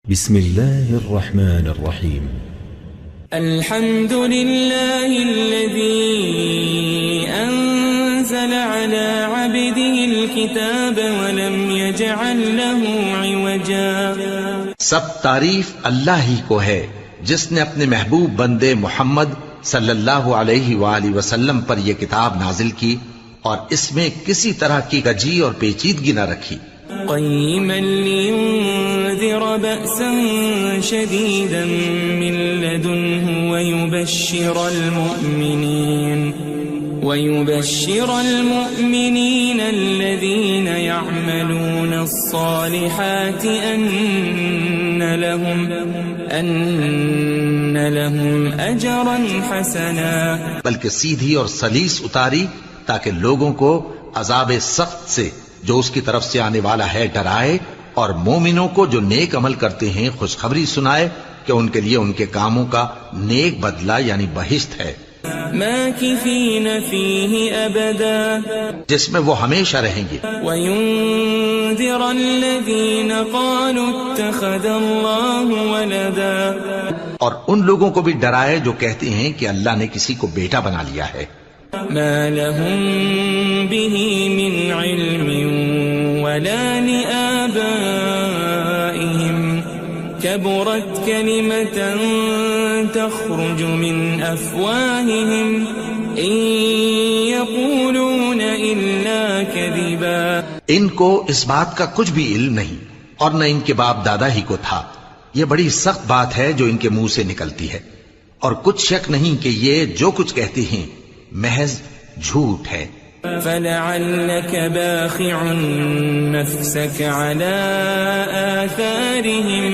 بسم الله الرحمن الرحيم. الحمد لله الذي أنزل على عبده الكتاب ولم يجعل له عوجا. سب تعریف اللہ ہی کو ہے جس نے اپنے محبوب بندے محمد صلی اللہ علیہ وآلہ وسلم پر یہ کتاب نازل کی اور اس میں کسی طرح کی کجی اور پیچیدگی نہ رکھی. قيما لينذر بأسا شديدا من لدنه ويبشر المؤمنين الذين يعملون الصالحات أن لهم أجرا حسنا. بلکہ سیدھی اور سلیس اتاری تاکہ لوگوں کو عذاب سخت سے جو اس کی طرف سے آنے والا ہے ڈرائے، اور مومنوں کو جو نیک عمل کرتے ہیں خوشخبری سنائے کہ ان کے لیے ان کے کاموں کا نیک بدلہ یعنی بہشت ہے، ماکثین فیہ ابدا، جس میں وہ ہمیشہ رہیں گے. وینذر الذین قالوا اتخذ اللہ ولدا، اور ان لوگوں کو بھی ڈرائے جو کہتے ہیں کہ اللہ نے کسی کو بیٹا بنا لیا ہے. ما لهم به من علم ولا لآبائهم كبرت كلمة تخرج من أفواههم إن يقولون إلا كذبا. ان کو اس بات کا کچھ بھی علم نہیں اور نہ ان کے باپ دادا ہی کو تھا. یہ بڑی سخت بات ہے جو ان کے منہ سے نکلتی ہے، اور کچھ شک نہیں کہ یہ جو کچھ کہتے ہیں محض جھوٹ ہے. فلعلك باخع نفسك على آثارهم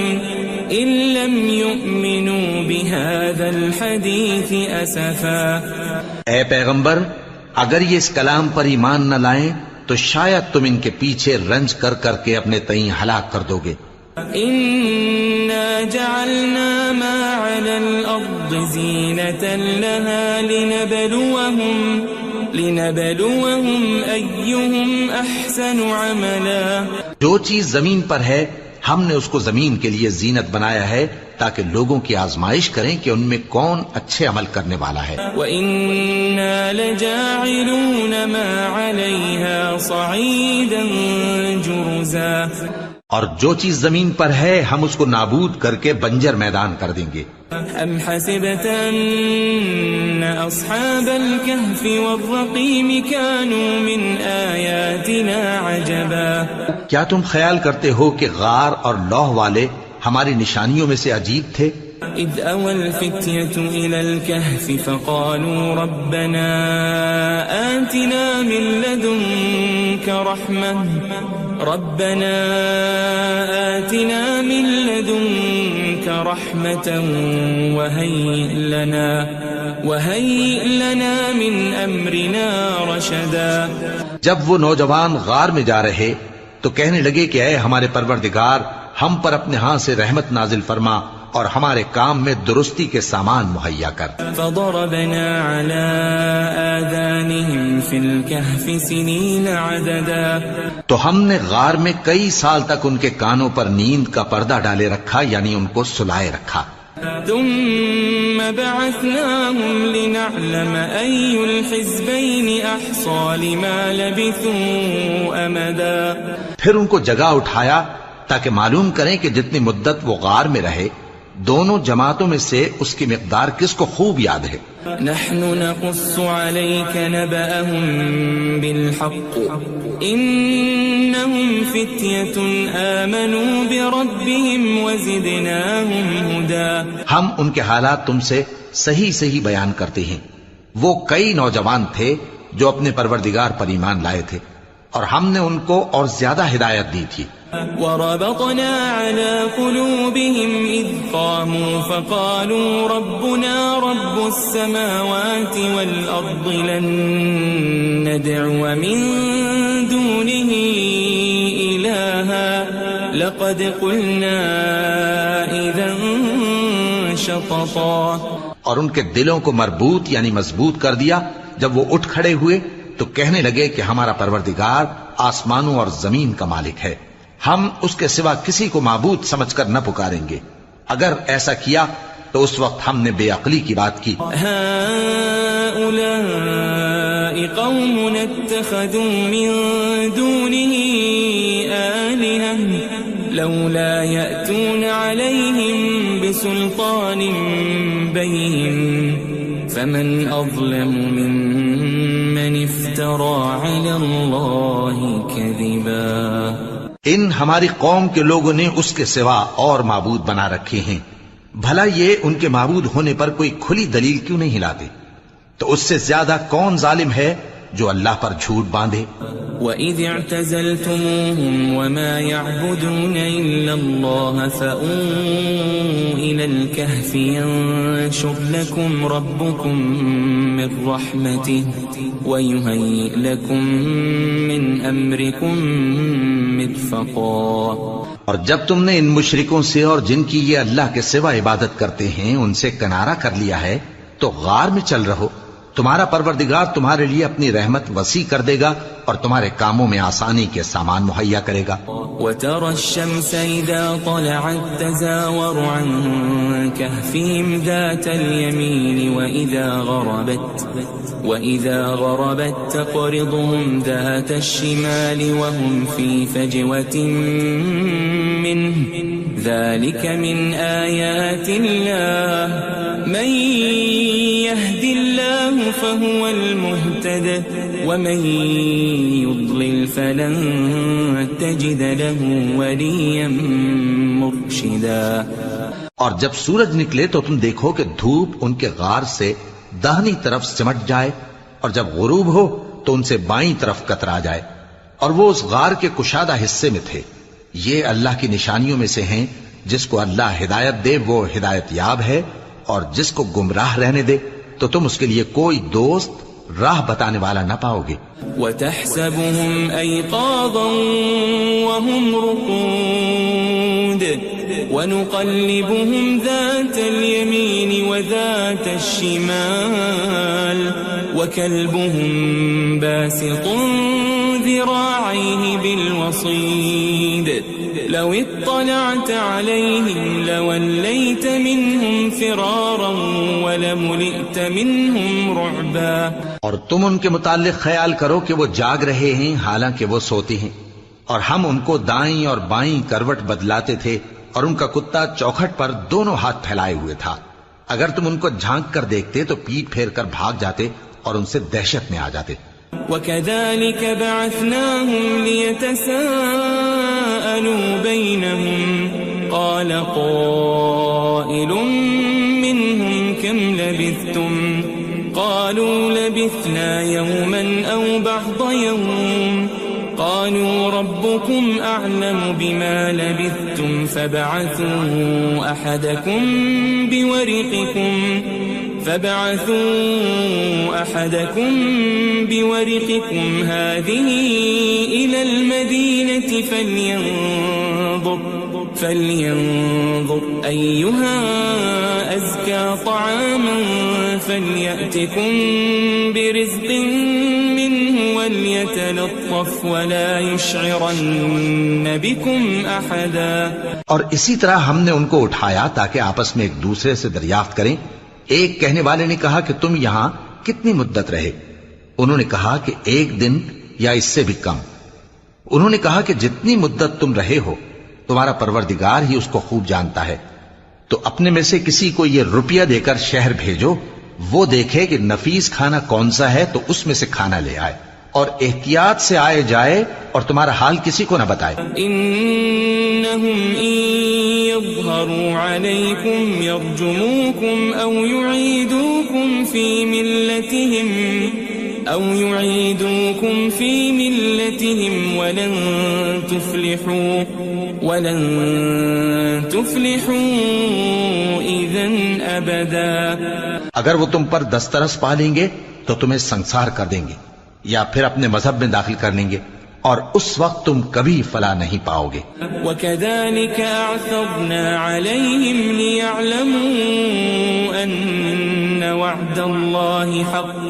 إن لم يؤمنوا بهذا الحديث أسفا. اے پیغمبر، اگر یہ اس کلام پر ایمان نہ لائیں تو شاید تم ان کے پیچھے رنج کر کر کے اپنے تئیں ہلاک کر دو گے. إنا جعلنا ما على الأرض زينة لها لنبلوهم أيهم أحسن عملا. جو چیز زمین پر ہے ہم نے اس کو زمین کے لیے زینت بنایا ہے تاکہ لوگوں کی آزمائش کریں کہ ان میں کون اچھے عمل کرنے والا ہے. وَإِنَّا لَجَاعِلُونَ مَا عَلَيْهَا صَعِيدًا جُرُزًا. اور جو چیز زمین پر ہے ہم اس کو نابود کر کے بنجر میدان کر دیں گے. ام حسبت ان اصحاب الكهف والرقيم كانوا من آیاتنا عجبا. کیا تم خیال کرتے ہو کہ غار اور لوح والے ہماری نشانیوں میں سے عجیب تھے؟ اذ اوى الفتية الى الكهف فقالوا ربنا آتنا من لدنك رحمة وهيئ لنا من أمرنا رشدا. جب وہ نوجوان غار میں جا رہے تو کہنے لگے کہ اے ہمارے پروردگار، ہم پر اپنے ہاں سے رحمت نازل فرما اور ہمارے کام میں درستی کے سامان مہیا کر. فضربنا على آذانهم في الكهف سنين عددا. تو ہم نے غار میں کئی سال تک ان کے کانوں پر نیند کا پردہ ڈالے رکھا، یعنی ان کو سلائے رکھا. ثم بعثناهم لنعلم أي الحزبين أحصى لما لبثوا أمدا. پھر ان کو جگہ اٹھایا تاکہ معلوم کریں کہ جتنی مدت وہ غار میں رہے دونوں جماعتوں میں سے اس کی مقدار کس کو خوب یاد ہے. نحن نقص عليك نبأهم بالحق إنهم فتية آمنوا بربهم وزدناهم هدى. ہم ان کے حالات تم سے صحیح صحیح بیان کرتے ہیں. وہ کئی نوجوان تھے جو اپنے پروردگار پر ایمان لائے تھے اور ہم نے ان کو اور زیادہ ہدایت دی تھی. وربطنا على قلوبهم إذ قاموا فقالوا ربنا رب السماوات والأرض لن ندعو من دونه إلها لقد قلنا إذا شططا. اور ان کے دلوں کو مربوط یعنی مضبوط کر دیا. جب وہ اٹھ کھڑے ہوئے تو کہنے لگے کہ ہمارا پروردگار آسمانوں اور زمین کا مالک ہے، ہم اس کے سوا کسی کو معبود سمجھ کر نہ پکاریں گے. اگر ایسا کیا تو اس وقت ہم نے بے عقلی کی بات کی. هؤلاء قوم اتخذوا من دونه آلهة لولا يأتون عليهم بسلطان بين فمن أظلم ممن افترى على الله كذبا. ان ہماری قوم کے لوگوں نے اس کے سوا اور معبود بنا رکھے ہیں. بھلا یہ ان کے معبود ہونے پر کوئی کھلی دلیل کیوں نہیں لاتے؟ تو اس سے زیادہ کون ظالم ہے جو اللہ پر جھوٹ باندھے؟ وَإِذِ اعْتَزَلْتُمُوهُمْ وَمَا يَعْبُدُونَ إِلَّا اللَّهَ فَأْوُوا إِلَى الْكَهْفِ يَنشُرْ لَكُمْ رَبُّكُمْ مِنْ رَحْمَتِهِ وَيُهَيِّئْ لَكُمْ مِنْ أَمْرِكُمْ مِرْفَقًا. اور جب تم نے ان مشرکوں سے اور جن کی یہ اللہ کے سوا عبادت کرتے ہیں ان سے کنارہ کر لیا ہے تو غار میں چل رہو. تمہارا پروردگار تمہارے لیے اپنی رحمت وسیع کر دے گا اور تمہارے کاموں میں آسانی کے سامان مہیا کرے گا. وَتَرَى الشَّمْسَ إِذَا طَلَعَتْ تَزَاوَرُ عَنْ كَهْفِهِمْ ذَاتَ الْيَمِينِ وَإِذَا غَرَبَتْ تَقْرِضُهُمْ ذَاتَ الشِّمَالِ وَهُمْ فِي فَجْوَةٍ مِّنْهُ ذَلِكَ مِنْ آيَاتِ اللَّهِ مَنْ يَهْدِ اللَّهُ فَهُوَ الْمُهْتَدِ وَمَنْ يُضْلِلْ فَلَنْ تَجِدَ لَهُ وَلِيًّا مُرْشِدًا. اور جب سورج نکلے تو تم دیکھو کہ دھوپ ان کے غار سے داہنی طرف سمٹ جائے اور جب غروب ہو تو ان سے بائیں طرف کترا جائے اور وہ اس غار کے کشادہ حصے میں تھے. یہ اللہ کی نشانیوں میں سے ہیں. جس کو اللہ ہدایت دے وہ ہدایت یاب ہے اور جس کو گمراہ رہنے دے تو تم اس کے لیے کوئی دوست راہ بتانے والا نہ پاؤ گے. وَتَحْسَبُهُمْ أَيْقَاظًا وَهُمْ رُقُودٌ وَنُقَلِّبُهُمْ ذَاتَ الْيَمِينِ وَذَاتَ الشِّمَالِ وَكَلْبُهُمْ بَاسِطٌ ذِرَاعَيْهِ بِالْوَصِيدِ لَوِ اطَّلَعْتَ عَلَيْهِمْ لَوَلَّيْتَ مِنْهُمْ فِرَارًا وَلَمُلِئْتَ مِنْهُمْ رُعْبًا. اور تم ان کے متعلق خیال کرو کہ وہ جاگ رہے ہیں حالانکہ وہ سوتے ہیں اور ہم ان کو دائیں اور بائیں کروٹ بدلاتے تھے اور ان کا کتا چوکھٹ پر دونوں ہاتھ پھیلائے ہوئے تھا. اگر تم ان کو جھانک کر دیکھتے تو پیٹ پھیر کر بھاگ جاتے اور ان سے دہشت میں آ جاتے. وَكَذَلِكَ بَعَثْنَاهُمْ لِيَتَسَاءَلُوا بَيْنَهُمْ قَالَ قَائِلٌ مِّنْهُمْ كَمْ لَبِثْتُمْ قَالُوا لَبِثْنَا يَوْمًا أَوْ بَعْضَ يَوْمٍ قَالُوا رَبُّكُمْ أَعْلَمُ بِمَا لَبِثْتُمْ فَابْعَثُوا أَحَدَكُمْ بِوَرِقِكُمْ هَذِهِ إِلَى الْمَدِينَةِ فَلْيَنظُرْ أَيُّهَا أَزْكَى طَعَامًا فَلْيَأْتِكُمْ بِرِزْقٍ مِّنْهُ وَلْيَتَلَطَّفْ وَلَا يُشْعِرَنَّ بِكُمْ أَحَدًا. اور اسی طرح ہم نے ان کو اٹھایا تاکہ آپس میں ایک دوسرے سے دریافت کریں. ایک کہنے والے نے کہا کہ تم یہاں کتنی مدت رہے؟ انہوں نے کہا کہ 1 دن یا اس سے بھی کم. انہوں نے کہا کہ جتنی مدت تم رہے ہو تمہارا پروردگار ہی اس کو خوب جانتا ہے. تو اپنے میں سے کسی کو یہ روپیہ دے کر شہر بھیجو، وہ دیکھے کہ نفیس کھانا کون سا ہے تو اس میں سے کھانا لے آئے اور احتیاط سے آئے جائے اور تمہارا حال کسی کو نہ بتائے. انہم ان یظہروا علیکم یرجموکم او یعیدوکم فی ملتہم ولن تفلحوا اذن ابدا. اگر وہ تم پر دسترس پا لیں گے تو تمہیں سنسار کر دیں گے یا پھر اپنے مذہب میں داخل کر لیں گے اور اس وقت تم کبھی فلاح نہیں پاؤ گے. وَكَذَلِكَ أَعْثَرْنَا عَلَيْهِمْ لِيَعْلَمُوا أَنَّ وَعْدَ اللَّهِ حَقٌّ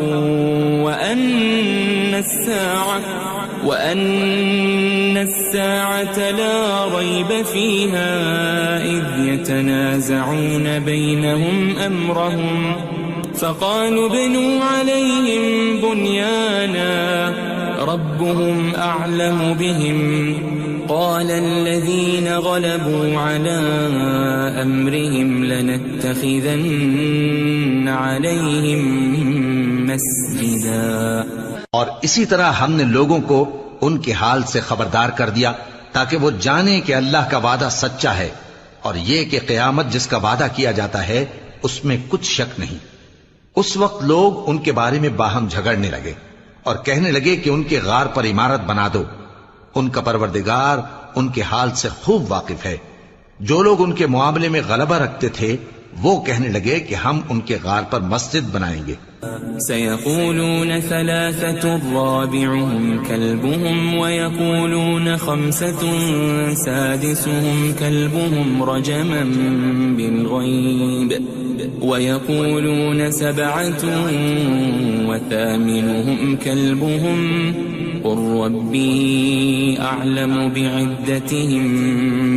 وَأَنَّ السَّاعَةَ الساعة لا ريب فيها إذ يتنازعون بينهم أمرهم فقالوا ابنوا عليهم بنيانا ربهم أعلم بهم قال الذين غلبوا على أمرهم لنتخذن عليهم مسجدا. اور اسی طرح ہم نے لوگوں کو ان کے حال سے خبردار کر دیا تاکہ وہ جانیں کہ اللہ کا وعدہ سچا ہے اور یہ کہ قیامت جس کا وعدہ کیا جاتا ہے اس میں کچھ شک نہیں. اس وقت لوگ ان کے بارے میں باہم جھگڑنے لگے اور کہنے لگے کہ ان کے غار پر عمارت بنا دو. ان کا پروردگار ان کے حال سے خوب واقف ہے. جو لوگ ان کے معاملے میں غلبہ رکھتے تھے وہ کہنے لگے کہ ہم ان کے غار پر مسجد بنائیں گے. سيقولون ثلاثة رابعهم كلبهم ويقولون خمسة سادسهم كلبهم رجما بالغيب ويقولون سبعة وثامنهم كلبهم قل ربي أعلم بعدتهم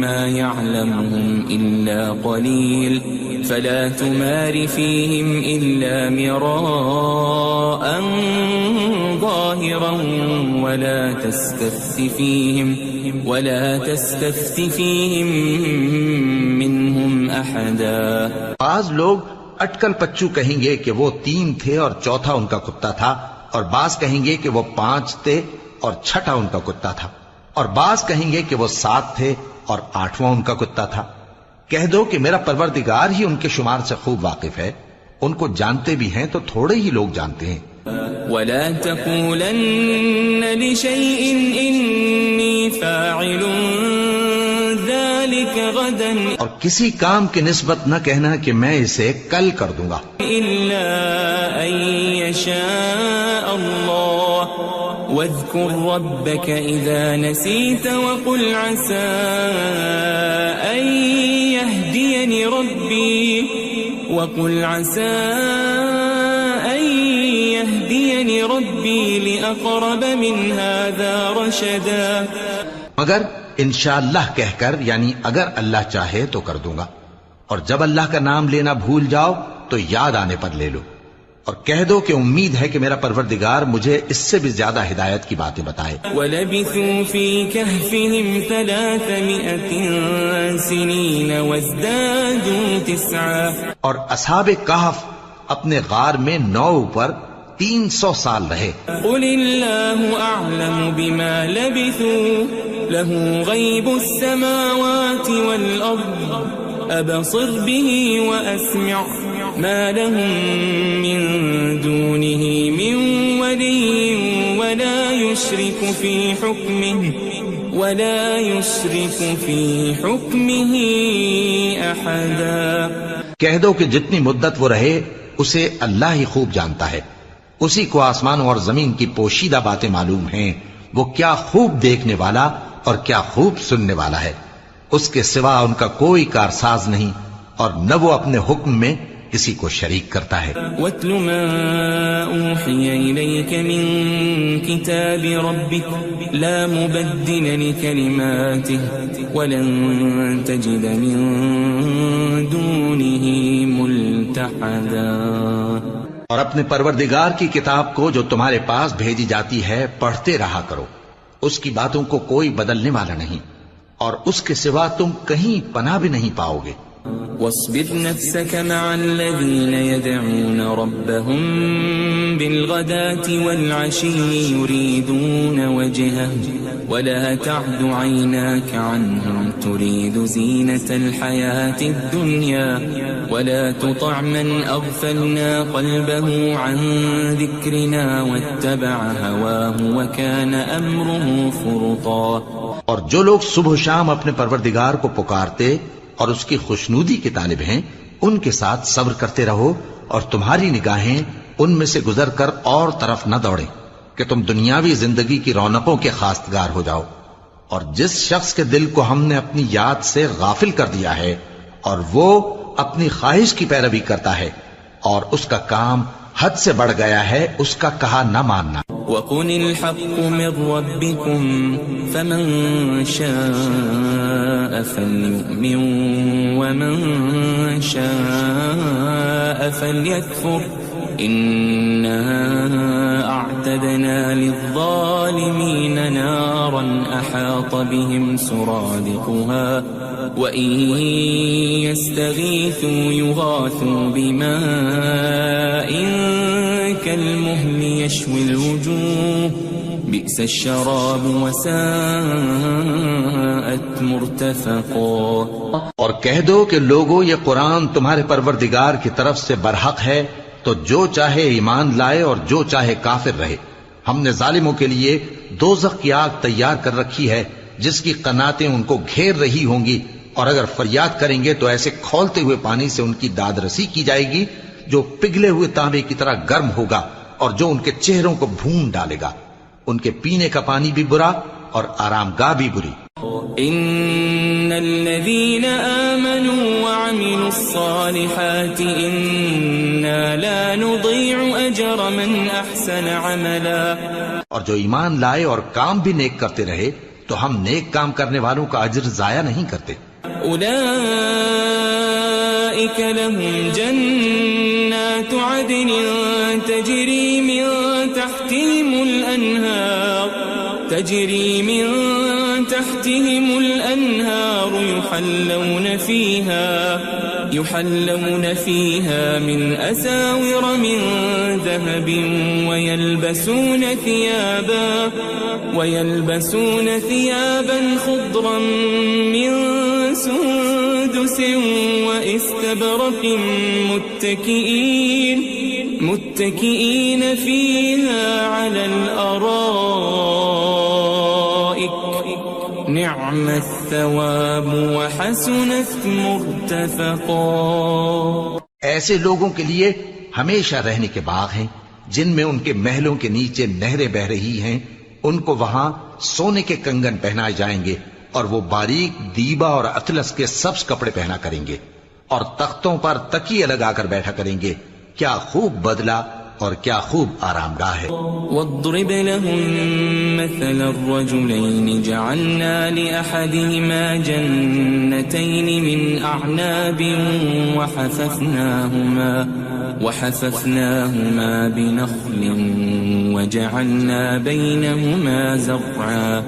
ما يعلمهم إلا قليل فلا تمار فيهم إلا مراء ظاهرا ولا تستفت فيهم منهم أحدا. بعض لوگ اٹکل پچو کہیں گے کہ وہ 3 تھے اور چوتھا ان کا کتا تھا، اور بعض کہیں گے کہ وہ 5 تھے اور چھٹا ان کا کتا تھا، اور بعض کہیں گے کہ وہ 7 تھے اور 8واں ان کا کتا تھا. کہہ دو کہ میرا پروردگار ہی ان کے شمار سے خوب واقف ہے. ان کو جانتے بھی ہیں تو تھوڑے ہی لوگ جانتے ہیں. ولا تقولن لشيء إني فاعل ذلك غدا اور کسی کام کی نسبت نہ کہنا کہ میں اسے کل کر دوں گا إلا أن يشاء الله واذكر ربك إذا نسيت وقل عسى أن يهديني ربي لأقرب من هذا رشدا. مگر انشاءاللہ کہہ کر، یعنی اگر اللہ چاہے تو کر دوں گا، اور جب اللہ کا نام لینا بھول جاؤ تو یاد آنے پر لے لو، اور کہہ دو کہ امید ہے کہ میرا پروردگار مجھے اس سے بھی زیادہ ہدایت کی باتیں بتائے. وَلَبِثُوا فِي كَهْفِهِمْ 300 سِنِينَ وَازْدَادُوا 9. اور اصحاب کہف اپنے غار میں 9 پر 300 سال رہے. قُلِ اللَّهُ أَعْلَمُ بِمَا لَبِثُوا لَهُ غَيْبُ السَّمَاوَاتِ وَالْأَرْضِ أَبْصِرْ بِهِ وَأَسْمِعْ ما لهم من دونه من ولي ولا يشرك في حكمه أحدا. کہہ دو کہ جتنی مدت وہ رہے اسے اللہ ہی خوب جانتا ہے. اسی کو آسمانوں اور زمین کی پوشیدہ باتیں معلوم ہیں. وہ کیا خوب دیکھنے والا اور کیا خوب سننے والا ہے. اس کے سوا ان کا کوئی کارساز نہیں، اور نہ وہ اپنے حکم میں کسی کو شریک کرتا ہے. وَاتْلُ مَا أُوحِيَ إِلَيْكَ مِن كِتَابِ رَبِّكَ لَا مُبَدِّلَ لِكَلِمَاتِهِ وَلَن تَجِدَ مِن دُونِهِ مُلْتَحَدًا. اور اپنے پروردگار کی کتاب کو جو تمہارے پاس بھیجی جاتی ہے پڑھتے رہا کرو. اس کی باتوں کو کوئی بدلنے والا نہیں، اور اس کے سوا تم کہیں پناہ بھی نہیں پاؤ گے. واصبر نفسك مع الذين يدعون ربهم بالغداة والعشي يريدون وجهه ولا تعد عيناك عنهم تريد زينة الحياة الدنيا ولا تطع من أغفلنا قلبه عن ذكرنا واتبع هواه وكان أمره فرطا. اور جو لوگ صبح و شام اپنے پروردگار کو پکارتے اور اس کی خوشنودی کے طالب ہیں ان کے ساتھ صبر کرتے رہو، اور تمہاری نگاہیں ان میں سے گزر کر اور طرف نہ دوڑیں کہ تم دنیاوی زندگی کی رونقوں کے خواستگار ہو جاؤ. اور جس شخص کے دل کو ہم نے اپنی یاد سے غافل کر دیا ہے اور وہ اپنی خواہش کی پیروی کرتا ہے اور اس کا کام حد سے بڑھ گیا ہے، اس کا کہا نہ ماننا. وقل الحق من ربكم فمن شاء فليؤمن ومن شاء فليكفر إنا أعتدنا للظالمين نارا أحاط بهم سرادقها وإن يستغيثوا يغاثوا بماء كالمهل يشوي الوجوه بئس الشراب وساءت مرتفقا. اور کہہ دو کہ لوگو یہ قرآن تمہارے پروردگار کی طرف سے برحق ہے، تو جو چاہے ایمان لائے اور جو چاہے کافر رہے. ہم نے ظالموں کے لیے دوزخ کی آگ تیار کر رکھی ہے جس کی قناتیں ان کو گھیر رہی ہوں گی، اور اگر فریاد کریں گے تو ایسے کھولتے ہوئے پانی سے ان کی داد رسی کی جائے گی جو پگھلے ہوئے تانبے کی طرح گرم ہوگا اور جو ان کے چہروں کو بھون ڈالے گا. ان کے پینے کا پانی بھی برا اور آرام گاہ بھی بری. ان الذين آمنوا وعملوا الصالحات انا لا نضيع اجر من احسن عملا. اور جو ایمان لائے اور کام بھی نیک کرتے رہے تو ہم نیک کام کرنے والوں کا اجر ضائع نہیں کرتے. اولئك لهم جنات عدن تجري من تحتهم الأنهار يحلون فيها من أساور من ذهب ويلبسون ثيابا خضرا من سندس واستبرق متكئين فيها على الأرائك نعم الثواب وحسنت مرتفقا. ایسے لوگوں کے لیے ہمیشہ رہنے کے باغ ہیں جن میں ان کے محلوں کے نیچے نہریں بہ رہی ہیں. ان کو وہاں سونے کے کنگن پہنائے جائیں گے اور وہ باریک دیبا اور اطلس کے سبز کپڑے پہنا کریں گے اور تختوں پر تکیے لگا کر بیٹھا کریں گے. کیا خوب بدلہ اور کیا خوب آرام گاہ ہے. واضرب لهم مثل الرجلين جعلنا لأحدهما جنتين من أعناب وحففناهما بنخل وجعلنا بينهما زرعا.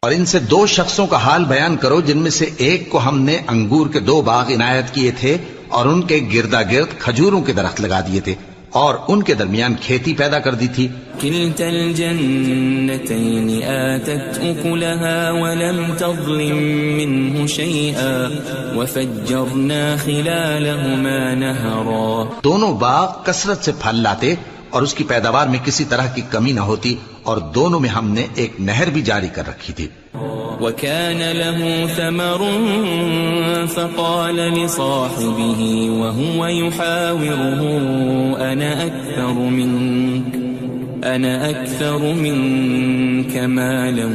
اور ان سے دو شخصوں کا حال بیان کرو جن میں سے ایک کو ہم نے انگور کے 2 باغ عنایت کیے تھے اور ان کے گردا گرد کھجوروں کے درخت لگا دیے تھے اور ان کے درمیان کھیتی پیدا کر دی تھی. كلتا الجنتين آتت أكلها ولم تظلم منه شيئا وفجرنا خلالهما نهرا. دونوں باغ کثرت سے پھل لاتے اور اس کی پیداوار میں کسی طرح کی کمی نہ ہوتی اور دونوں میں ہم نے ایک نہر بھی جاری کر رکھی تھی. وكان له ثمر فقال لصاحبه وهو يحاوره أنا أكثر منك مالا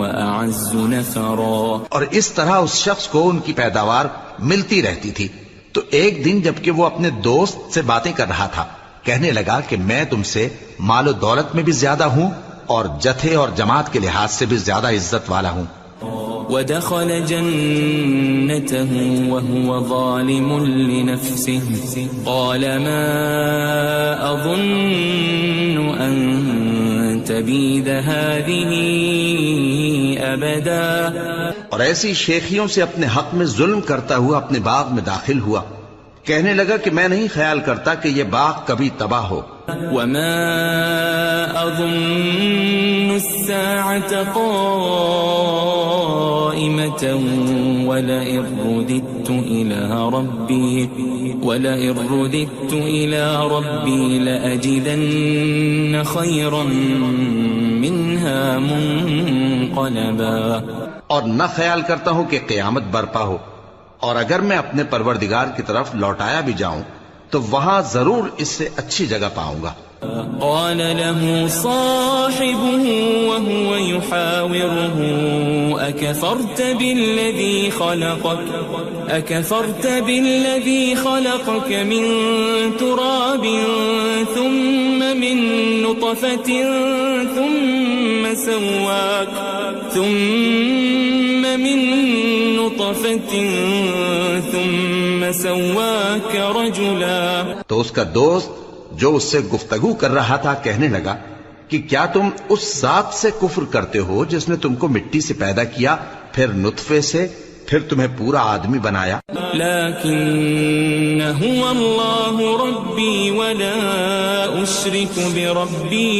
وأعز نفرا. اور اس طرح اس شخص کو ان کی پیداوار ملتی رہتی تھی. تو ایک دن جبکہ وہ اپنے دوست سے باتیں کر رہا تھا کہنے لگا کہ میں تم سے مال و دولت میں بھی زیادہ ہوں اور جتھے اور جماعت کے لحاظ سے بھی زیادہ عزت والا ہوں. ودخل جنته وهو ظالم لنفسه قال ما أظن أن تبيد هذه أبدا. اور ایسی شیخیوں سے اپنے حق میں ظلم کرتا ہوا اپنے باغ میں داخل ہوا. کہنے لگا کہ میں نہیں خیال کرتا کہ یہ باغ کبھی تباہ ہو. وما أظن الساعة قائمة ولئن رددت إلى ربي لأجدن خيرا منها منقلبا. اور نہ خیال کرتا ہوں کہ قیامت برپا ہو اور اگر میں اپنے پروردگار کی طرف لوٹایا بھی جاؤں تو وہاں ضرور اس سے اچھی جگہ پاؤں گا. قال له صاحبه وهو يحاوره أكفرت بالذي خلقك من تراب ثم من نطفة ثم سواك رجلا. تو اس کا دوست جو اس سے گفتگو کر رہا تھا کہنے لگا کہ کیا تم اس ذات سے کفر کرتے ہو جس نے تم کو مٹی سے پیدا کیا، پھر نطفے سے، پھر تمہیں پورا آدمی بنایا. لیکن هو اللہ ربی ولا اشرک بربی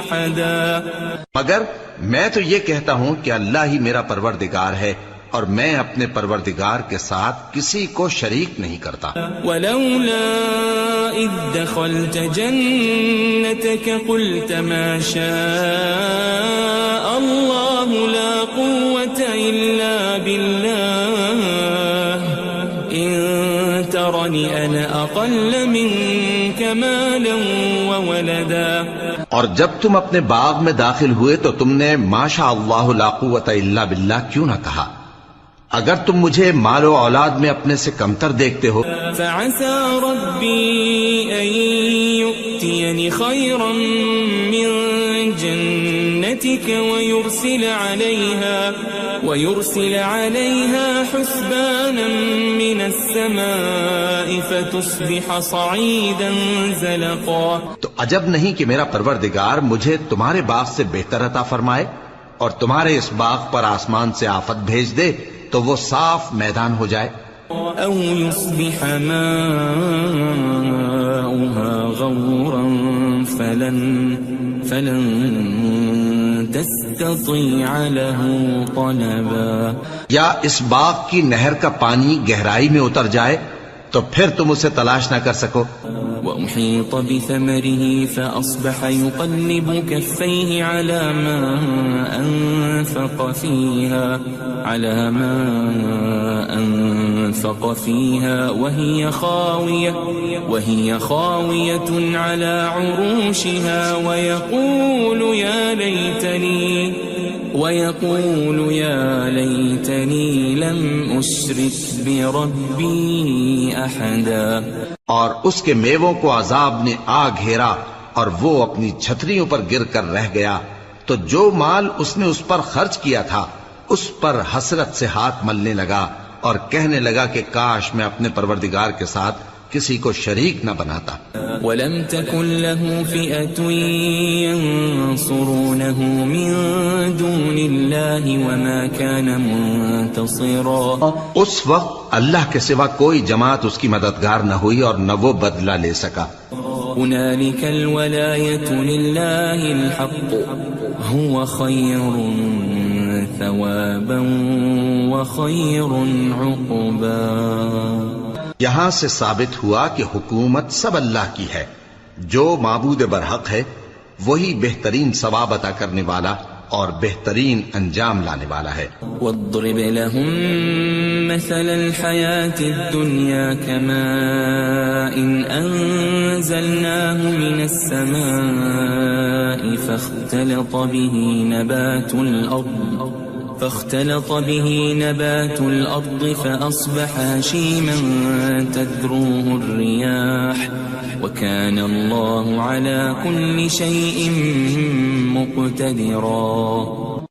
احدا. مگر میں تو یہ کہتا ہوں کہ اللہ ہی میرا پروردگار ہے اور میں اپنے پروردگار کے ساتھ کسی کو شریک نہیں کرتا. ولولا اذ دخلت جنتك قلت ما شاء الله لا قوة إلا بالله إن ترني أنا أقل منك مالا وولدا. اور جب تم اپنے باغ میں داخل ہوئے تو تم نے ما شاء اللہ لا قوت الا باللہ کیوں نہ کہا؟ اگر تم مجھے مال و اولاد میں اپنے سے کمتر دیکھتے ہو. فعسى ربي أن يؤتيني خيرا من جنتك ويرسل عليها حسبانا من السماء فتصبح صعيدا زلقا. تو عجب نہیں کہ میرا پروردگار مجھے تمہارے باغ سے بہتر عطا فرمائے اور تمہارے اس باغ پر آسمان سے آفت بھیج دے تو وہ صاف میدان ہو جائے. او يصبح ماؤها غورا فلن تستطيع له طلبا. یا اس باغ کی نہر کا پانی گہرائی میں اتر جائے تو پھر تم اسے تلاش نہ کر سکو. وأحيط بثمره فأصبح يقلب كفيه على ما أنفق فيها وهي خاوية على عروشها ويقول يا ليتني لم أشرك بربي أحدا. اور اس کے میووں کو عذاب نے آ گھیرا اور وہ اپنی چھتریوں پر گر کر رہ گیا. تو جو مال اس نے اس پر خرچ کیا تھا اس پر حسرت سے ہاتھ ملنے لگا اور کہنے لگا کہ کاش میں اپنے پروردگار کے ساتھ کسی کو شریک نہ بناتا. وَلَمْ تَكُنْ لَهُ فِئَةٌ يَنْصُرُونَهُ مِنْ دُونِ اللَّهِ وَمَا كَانَ مُنْتَصِرًا. اس وقت اللہ کے سوا کوئی جماعت اس کی مددگار نہ ہوئی اور نہ وہ بدلہ لے سکا. هُنَالِكَ الْوَلَایَةُ لِلَّهِ الْحَقُّ هُوَ خَيْرٌ ثَوَابًا وَخَيْرٌ عُقْبًا. یہاں سے ثابت ہوا کہ حکومت سب اللہ کی ہے. جو معبود برحق ہے وہی بہترین ثواب عطا کرنے والا اور بہترین انجام لانے والا ہے. وَاضْرِبْ لَهُم مَّثَلَ الْحَيَاةِ الدُّنْيَا كَمَاءٍ أَنزَلْنَاهُ مِنَ السَّمَاءِ فاختلط به نبات الأرض فأصبح هشيما تذروه الرياح وكان الله على كل شيء مقتدرا.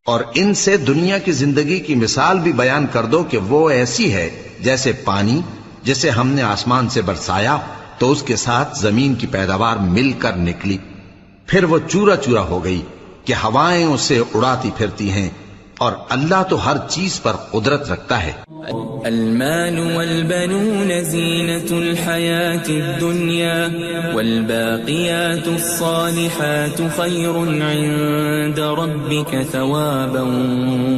اور ان سے دنیا کی زندگی کی مثال بھی بیان کر دو کہ وہ ایسی ہے جیسے پانی جسے ہم نے آسمان سے برسایا تو اس کے ساتھ زمین کی پیداوار مل کر نکلی، پھر وہ چورا چورا ہو گئی کہ ہوائیں اسے اڑاتی پھرتی ہیں. اور اللہ تو ہر چیز پر قدرت رکھتا ہے. المال والبنون زینة الحیاة الدنیا والباقیات الصالحات خیر عند ربک ثوابا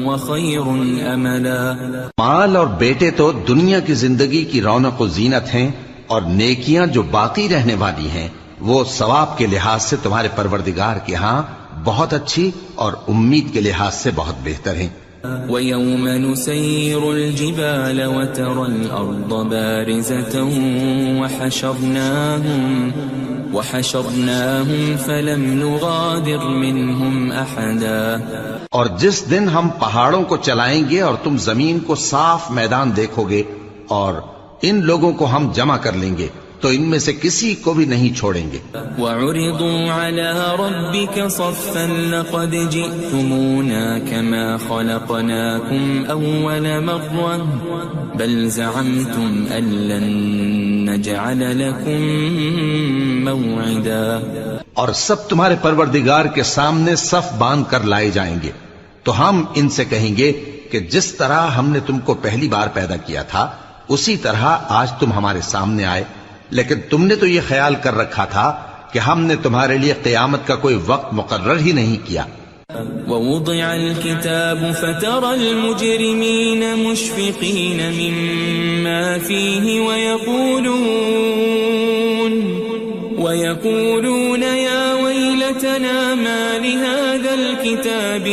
وخیر املا. مال اور بیٹے تو دنیا کی زندگی کی رونق و زینت ہیں اور نیکیاں جو باقی رہنے والی ہیں وہ ثواب کے لحاظ سے تمہارے پروردگار کے ہاں بہت اچھی اور امید کے لحاظ سے بہت بہتر ہیں. ويوم نسير الجبال وترى الأرض بارزة وحشرناهم فلم نغادر منهم أحدا. اور جس دن ہم پہاڑوں کو چلائیں گے اور تم زمین کو صاف میدان دیکھو گے اور ان لوگوں کو ہم جمع کر لیں گے تو ان میں سے کسی کو بھی نہیں چھوڑیں گے. وَعُرِضُوا عَلَى رَبِّكَ صَفًّا لَقَدْ جِئْتُمُونَا كَمَا خَلَقْنَاكُمْ أَوَّلَ مَرَّةٍ بَلْ زَعَمْتُمْ أَن لَّن نَّجْعَلَ لَكُم مَّوْعِدًا. اور سب تمہارے پروردگار کے سامنے صف باندھ کر لائے جائیں گے تو ہم ان سے کہیں گے کہ جس طرح ہم نے تم کو پہلی بار پیدا کیا تھا اسی طرح آج تم ہمارے سامنے آئے، لیکن تم نے تو یہ خیال کر رکھا تھا کہ ہم نے تمہارے لیے قیامت کا کوئی وقت مقرر ہی نہیں کیا. ووضع الكتاب فترى المجرمين مشفقين مما فيه ويقولون يا ويلتنا ما لهذا الكتاب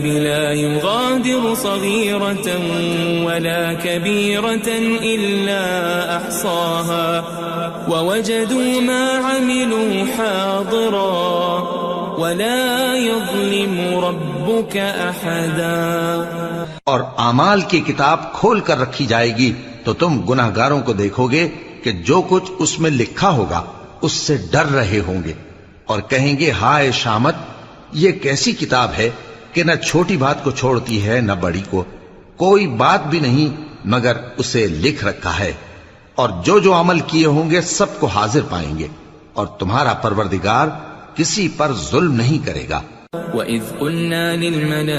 لا يغادر صغيرة ولا كبيرة إلا أحصاها ووجدوا ما عملوا حاضرا ولا يظلم ربك أحدا. اور اعمال کی کتاب کھول کر رکھی جائے گی تو تم گناہگاروں کو دیکھو گے کہ جو کچھ اس میں لکھا ہوگا اس سے ڈر رہے ہوں گے اور کہیں گے ہائے شامت، یہ کیسی کتاب ہے کہ نہ چھوٹی بات کو چھوڑتی ہے نہ بڑی کو، کوئی بات بھی نہیں مگر اسے لکھ رکھا ہے، اور جو جو عمل کیے ہوں گے سب کو حاضر پائیں گے، اور تمہارا پروردگار کسی پر ظلم نہیں کرے گا. وَإِذْ قُلْنَا لِلْمَلَائِكَةِ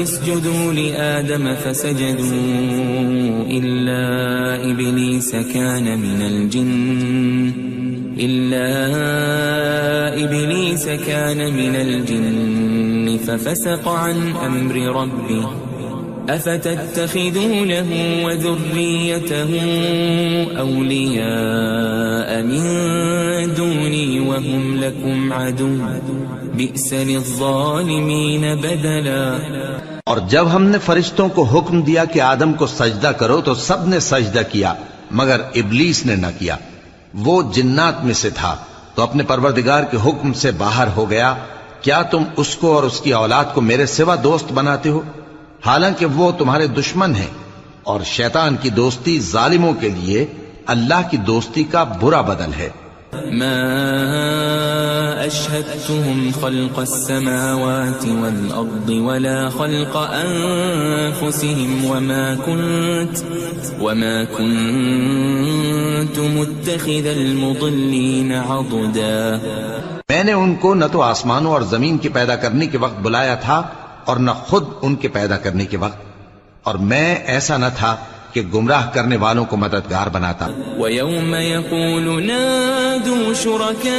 اسْجُدُوا لِآدَمَ فَسَجَدُوا إِلَّا إِبْلِيسَ كَانَ مِنَ الْجِنِّ فَفَسَقَ عَنْ أَمْرِ رَبِّهِ أَفَتَتَّخِذُونَهُ وَذُرِّيَّتَهُ أَوْلِيَاءَ مِن دُونِي وَهُمْ لَكُمْ عَدُوٌّ بِئْسَ لِلظَّالِمِينَ بَدَلًا. اور جب ہم نے فرشتوں کو حکم دیا کہ آدم کو سجدہ کرو تو سب نے سجدہ کیا مگر ابلیس نے نہ کیا، وہ جنات میں سے تھا تو اپنے پروردگار کے حکم سے باہر ہو گیا. کیا تم اس کو اور اس کی اولاد کو میرے سوا دوست بناتے ہو حالانکہ وہ تمہارے دشمن ہیں، اور شیطان کی دوستی ظالموں کے لیے اللہ کی دوستی کا برا بدل ہے. ما أشهدتهم خلق السماوات والأرض ولا خلق أنفسهم وما كنت متخذ المضلين عضدا. میں نے ان کو نہ تو آسمانوں اور زمین کے پیدا کرنے کے وقت بلایا تھا اور نہ خود ان کے پیدا کرنے کے وقت، اور میں ایسا نہ تھا کہ گمراہ کرنے والوں کو مددگار بناتا. وَيَوْمَ يَقُولُ نَادُوا شُرَكَائِيَ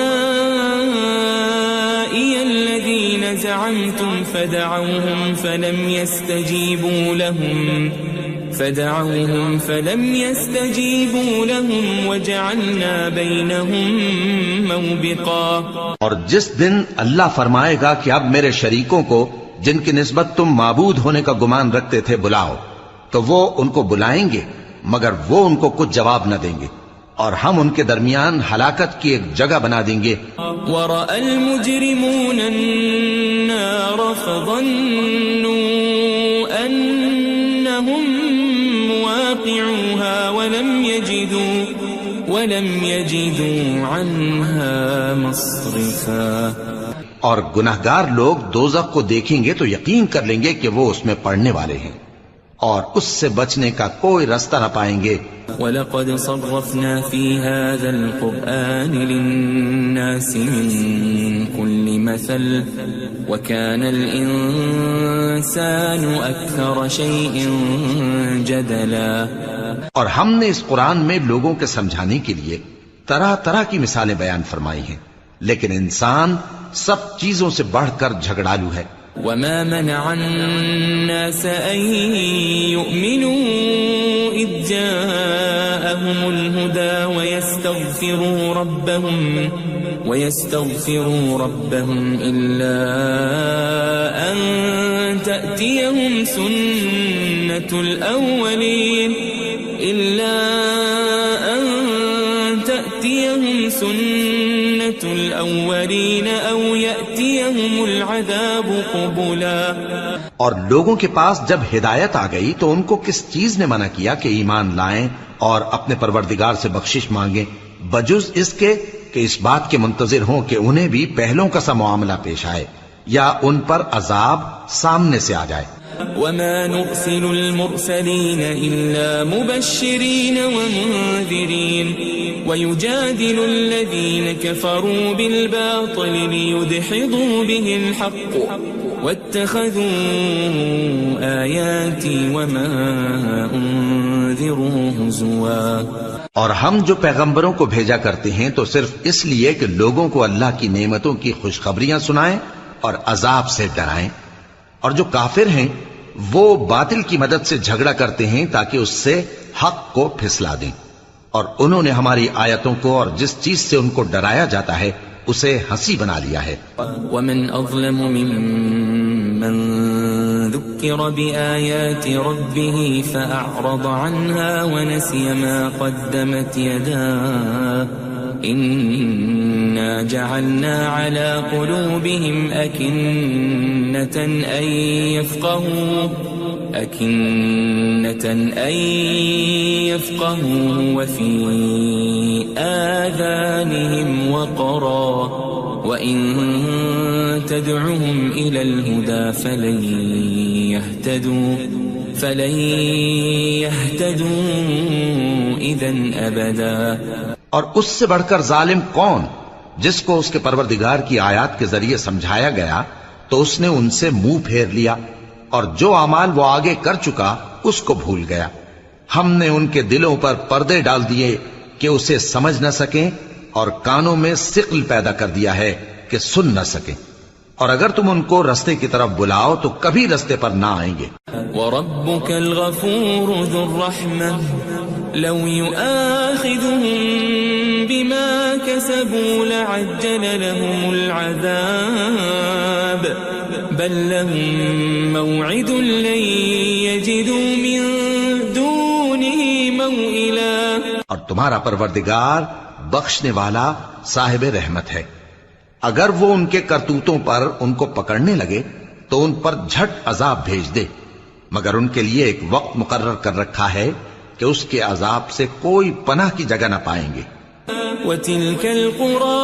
الَّذِينَ زَعَمْتُمْ فَدَعَوْهُمْ فَلَمْ يَسْتَجِيبُوا لَهُمْ وَجَعَلْنَا بَيْنَهُمْ مَوْبِقًا. اور جس دن اللہ فرمائے گا کہ اب میرے شریکوں کو جن کی نسبت تم معبود ہونے کا گمان رکھتے تھے بلاؤ، تو وہ ان کو بلائیں گے مگر وہ ان کو کچھ جواب نہ دیں گے، اور ہم ان کے درمیان ہلاکت کی ایک جگہ بنا دیں گے. وَرَأَى الْمُجْرِمُونَ النَّارَ فَظَنُّوا أَنَّهُمْ مُوَاقِعُوهَا وَلَمْ يَجِدُوا عَنْهَا مَصْرِفًا. اور گناہگار لوگ دوزخ کو دیکھیں گے تو یقین کر لیں گے کہ وہ اس میں پڑنے والے ہیں اور اس سے بچنے کا کوئی راستہ نہ پائیں گے. وَلَقَدْ صَرَّفْنَا فِي هَذَا الْقُرْآنِ لِلنَّاسِ مِنْ كُلِّ مَثَلٍ وَكَانَ الْإِنسَانُ أَكْثَرَ شَيْءٍ جَدَلًا. اور ہم نے اس قرآن میں لوگوں کے سمجھانے کے لیے طرح طرح کی مثالیں بیان فرمائی ہیں، لیکن انسان سب چیزوں سے بڑھ کر جھگڑالو ہے. وَمَا مَنَعَ النَّاسَ أَن يُؤْمِنُوا إِذْ جَاءَهُمُ الْهُدَى ويستغفروا ربهم إلا أن تأتيهم سنة الأولين أو يأتيهم العذاب قبلا. اور لوگوں کے پاس جب ہدایت آ گئی تو ان کو کس چیز نے منع کیا کہ ایمان لائیں اور اپنے پروردگار سے بخشش مانگیں بجز اس کے کہ اس بات کے منتظر ہوں کہ انہیں بھی پہلوں کا سا معاملہ پیش آئے یا ان پر عذاب سامنے سے آ جائے. وما نرسل المرسلين إلا مبشرين ومنذرين ويجادل الذين كفروا بالباطل ليدحضوا به الحق واتخذوا آياتي وما أنذروا هزوا. اور ہم جو پیغمبروں کو بھیجا کرتے ہیں تو صرف اس لیے کہ لوگوں کو اللہ کی نعمتوں کی خوشخبریاں سنائیں اور عذاب سے ڈرائیں. اور جو کافر ہیں وہ باطل کی مدد سے جھگڑا کرتے ہیں تاکہ اس سے حق کو پھسلا دیں. اور انہوں نے ہماری آیتوں کو اور جس چیز سے ان کو ڈرایا جاتا ہے اسے ہنسی بنا لیا ہے. ومن اظلم ممن ذكر بآيات ربه فأعرض عنها ونسي ما قدمت يداه إنا جعلنا على قلوبهم أكنة أن يفقهوا وفي آذانهم وقرا وإن تدعهم إلى الهدى فلن يهتدوا إذن أبدا. اور اس سے بڑھ کر ظالم کون جس کو اس کے پروردگار کی آیات کے ذریعے سمجھایا گیا تو اس نے ان سے منہ پھیر لیا اور جو اعمال وہ آگے کر چکا اس کو بھول گیا. ہم نے ان کے دلوں پر پردے ڈال دیے کہ اسے سمجھ نہ سکیں اور کانوں میں ثقل پیدا کر دیا ہے کہ سن نہ سکیں. اور اگر تم ان کو رستے کی طرف بلاؤ تو کبھی رستے پر نہ آئیں گے. وَرَبُّكَ الْغَفُورُ ذُو الرَّحْمَةِ لَوْ يُؤَاخِذُهُم بِمَا كَسَبُوا لَعَجَّلَ لَهُمُ الْعَذَابَ بَل لَّهُم مَّوْعِدٌ لَّن يَجِدُوا مِن دُونِهِ مَوْئِلًا. اور تمہارا پروردگار بخشنے والا صاحب رحمت ہے. اگر وہ ان کے کرتوتوں پر ان کو پکڑنے لگے تو ان پر جھٹ عذاب بھیج دے مگر ان کے لیے ایک وقت مقرر کر رکھا ہے کہ اس کے عذاب سے کوئی پناہ کی جگہ نہ پائیں گے. وَتِلْكَ الْقُرَىٰ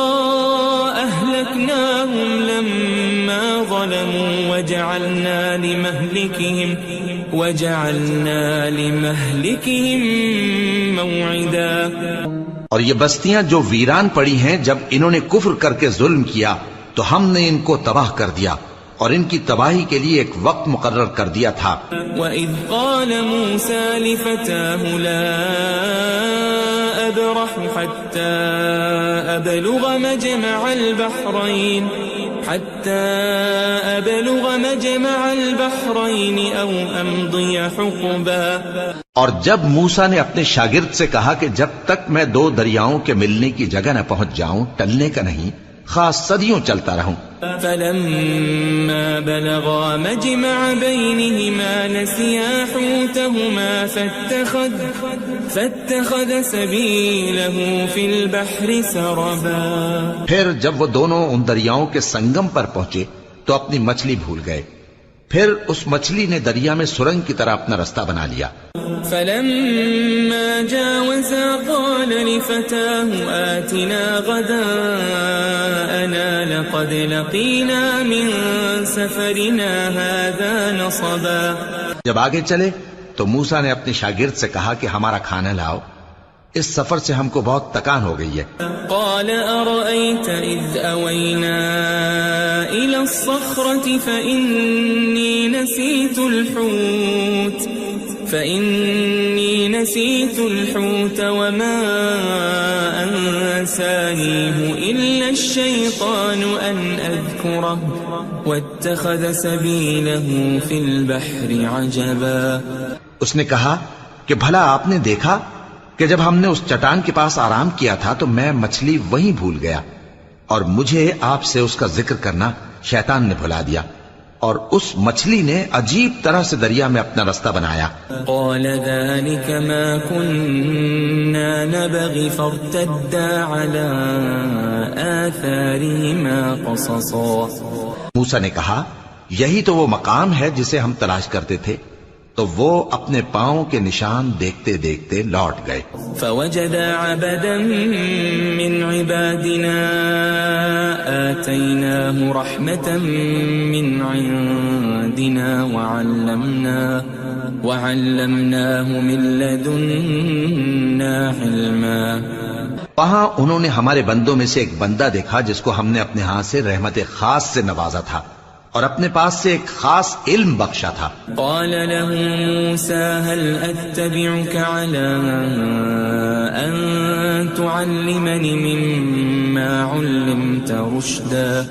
أَهْلَكْنَاهُمْ لَمَّا ظَلَمُوا وَجَعَلْنَا لِمَهْلِكِهِمْ مَوْعِدًا. اور یہ بستیاں جو ویران پڑی ہیں جب انہوں نے کفر کر کے ظلم کیا تو ہم نے ان کو تباہ کر دیا اور ان کی تباہی کے لیے ایک وقت مقرر کر دیا تھا. وَإِذْ قَالَ مُوسَى لِفَتَاهُ لَا أَبْرَحُ حَتَّى أَبْلُغَ مَجْمَعَ الْبَحْرَيْنِ أَوْ أَمْضِيَ حُقُبًا. اور جب موسیٰ نے اپنے شاگرد سے کہا کہ جب تک میں دو دریاؤں کے ملنے کی جگہ نہ پہنچ جاؤں ٹلنے کا نہیں خاص صدیوں چلتا رہوں. فَلَمَّا بَلَغَا مَجْمَعَ بَيْنِهِمَا نَسِيَا حُوتَهُمَا فَاتَّخَذَ سَبِيلَهُ فِي الْبَحْرِ سَرَبًا. پھر جب وہ دونوں ان دریاؤں کے سنگم پر پہنچے تو اپنی مچھلی بھول گئے. پھر اس مچھلی نے دریا میں سرنگ کی طرح اپنا رستہ بنا لیا. فَلَمَّا جَاوَزَا قَالَ لِفَتَاهُ آتِنَا غَدَاءَنَا لَقَدْ لَقِينَا مِن سَفَرِنَا هَذَا نَصَبًا. جب آگے چلے تو موسیٰ نے اپنے شاگرد سے کہا کہ ہمارا کھانا لاؤ اس سفر سے ہم کو بہت تکان ہو گئی ہے. قال أرأيت إذ أوينا إلى الصخرة فإني نسيت الحوت وما أنسانيه إلا الشيطان أن أذكره واتخذ سبيله في البحر عجبا. اس نے کہا کہ بھلا آپ نے دیکھا کہ جب ہم نے اس چٹان کے پاس آرام کیا تھا تو میں مچھلی وہیں بھول گیا اور مجھے آپ سے اس کا ذکر کرنا شیطان نے بھلا دیا، اور اس مچھلی نے عجیب طرح سے دریا میں اپنا رستہ بنایا۔ قال ذلك ما كنا نبغي فارتدا على آثارهما قصصا۔ موسیٰ نے کہا یہی تو وہ مقام ہے جسے ہم تلاش کرتے تھے، تو وہ اپنے پاؤں کے نشان دیکھتے دیکھتے لوٹ گئے۔ فوجد عبدا من عبادنا آتيناه رحمة من عندنا وعلمناه من لدنا علما۔ وہاں انہوں نے ہمارے بندوں میں سے ایک بندہ دیکھا جس کو ہم نے اپنے ہاں سے رحمت خاص سے نوازا تھا اور اپنے پاس سے ایک خاص علم بخشا تھا۔ قال له موسى هل أتبعك على أن تعلمني مما علمت رشدا۔